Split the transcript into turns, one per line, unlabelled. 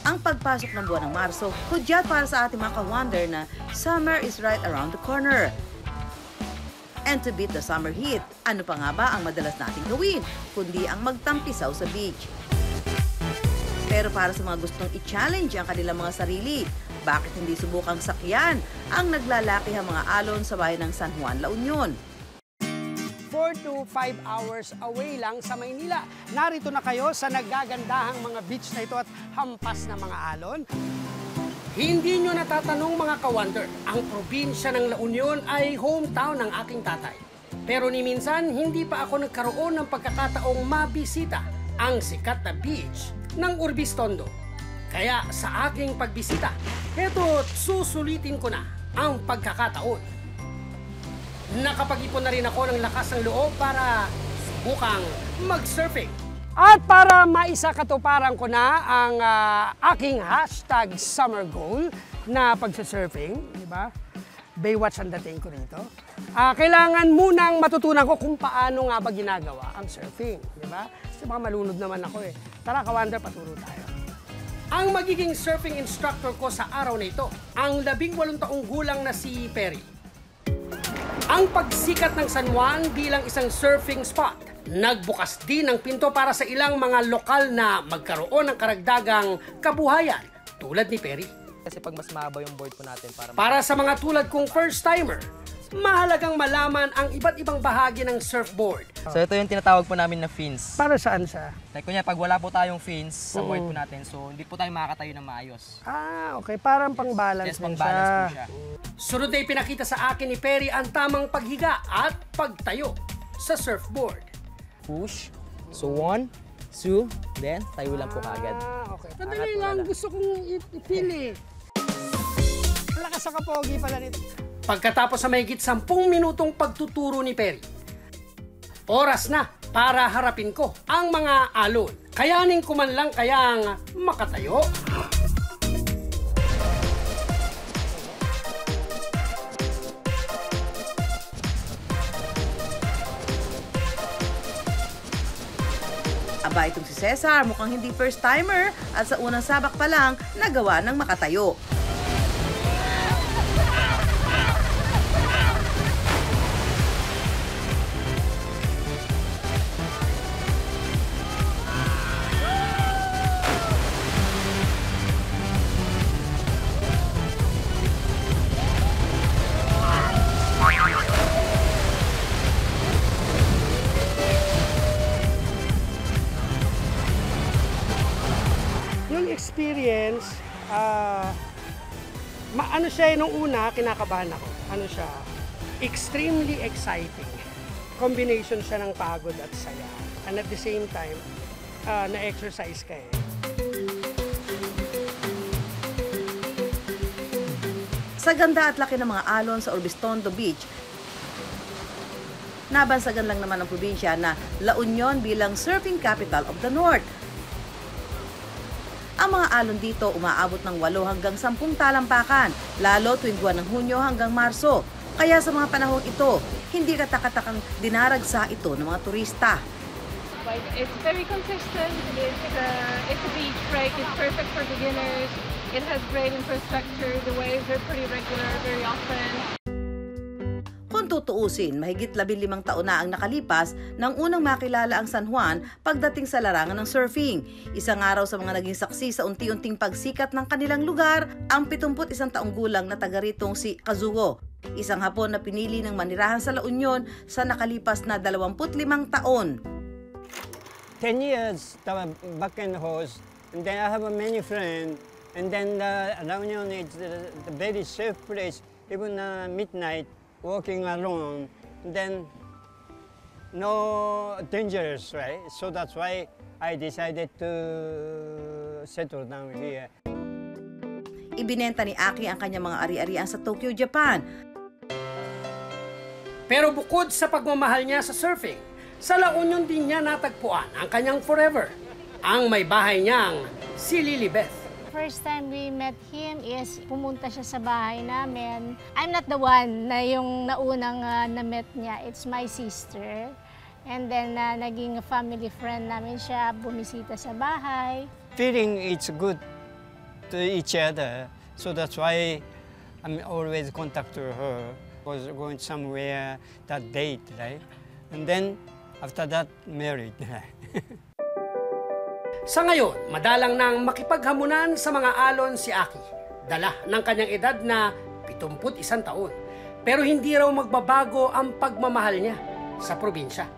Ang pagpasok ng buwan ng Marso, hudyat para sa ating mga ka-wonder na summer is right around the corner. And to beat the summer heat, ano pa nga ba ang madalas nating gawin, kundi ang magtampisaw sa beach. Pero para sa mga gustong i-challenge ang kanilang mga sarili, bakit hindi subukang sakyan ang naglalakihang mga alon sa bayan ng San Juan, La Union?
4 to 5 hours away lang sa Maynila. Narito na kayo sa nagagandahang mga beach na ito at hampas na mga alon. Hindi nyo natatanong mga ka-wonder, ang probinsya ng La Union ay hometown ng aking tatay. Pero ni minsan, hindi pa ako nagkaroon ng pagkakataong mabisita ang sikat na beach ng Urbistondo. Kaya sa aking pagbisita, eto susulitin ko na ang pagkakataon. Nakapag-ipon na rin ako ng lakas ng loob para subukang mag-surfing. At para maisakatuparan ko na ang aking hashtag summer goal na pagsasurfing, di ba? Baywatch ang dating ko rito. Kailangan munang matutunan ko kung paano nga ba ginagawa ang surfing, di ba? Kasi baka malunod naman ako eh. Tara ka-wonder, paturo tayo. Ang magiging surfing instructor ko sa araw na ito, ang 18 taong gulang na si Perry. Ang pagsikat ng San Juan bilang isang surfing spot, nagbukas din ang pinto para sa ilang mga lokal na magkaroon ng karagdagang kabuhayan tulad ni Perry.
Kasi pag mas mahaba yung board po natin
para sa mga tulad kong first-timer, mahalagang malaman ang iba't ibang bahagi ng surfboard.
So ito yung tinatawag po namin na fins.
Para saan siya?
Like kunya, pag wala po tayong fins sa board po natin, so hindi po tayo makakatayo ng maayos.
Okay. Parang pang-balance
Yes, pang-balance po siya.
Sunod na ipinakita sa akin ni Perry ang tamang paghiga at pagtayo sa surfboard.
Push. So 1, 2, then tayo lang po kaagad.
Okay. Madali lang, gusto kong ipili. Lakas sa kapogi pala nito. Pagkatapos sa mahigit 10 minutong pagtuturo ni Perry, oras na para harapin ko ang mga alon. Kayanin ko man lang kayang makatayo.
Aba, itong si Cesar mukhang hindi first timer at sa unang sabak pa lang nagawa ng makatayo.
Experience, ano siya nung una, kinakabahan ako. Ano siya, extremely exciting. Combination siya ng pagod at saya. And at the same time, na-exercise ka eh.
Sa ganda at laki ng mga alon sa Urbistondo Beach, nabansagan lang naman ng probinsya na La Union bilang surfing capital of the North. Ang mga alon dito umaabot ng 8 hanggang 10 talampakan, lalo tuwing buwan ng Hunyo hanggang Marso. Kaya sa mga panahong ito, hindi katakatakang dinaragsa ito ng mga turista.
It's very consistent, it's a beach break, it's perfect for beginners, it has great infrastructure, the waves are pretty regular very often.
Kung tutuusin, mahigit 15 taon na ang nakalipas nang unang makilala ang San Juan pagdating sa larangan ng surfing. Isang araw sa mga naging saksi sa unti-unting pagsikat ng kanilang lugar, ang 71 taong gulang na taga ritong si Kazuo. Isang Hapon na pinili ng manirahan sa La Union sa nakalipas na 25 taon.
10 years back in the house, and then I have a many friends, and then La Union is the very safe place, even midnight. Walking alone, then no dangerous, right? So that's why I decided to settle down here.
Ibinenta ni Aki ang kanyang mga ari-arian sa Tokyo, Japan.
Pero bukod sa pagmamahal niya sa surfing, sa La Union din niya natagpuan ang kanyang forever, ang may bahay niyang si Lilibeth.
First time we met him is pumunta siya sa bahay namin. I'm not the one na yung naunang na-met niya. It's my sister. And then naging family friend namin siya, bumisita sa bahay.
Feeling it's good to each other. So that's why I'm always contact to her. Was going somewhere that date, right? And then after that, married.
Sa ngayon, madalang nang makipaghamunan sa mga alon si Aki. Dala ng kanyang edad na 71 taon. Pero hindi raw magbabago ang pagmamahal niya sa probinsya.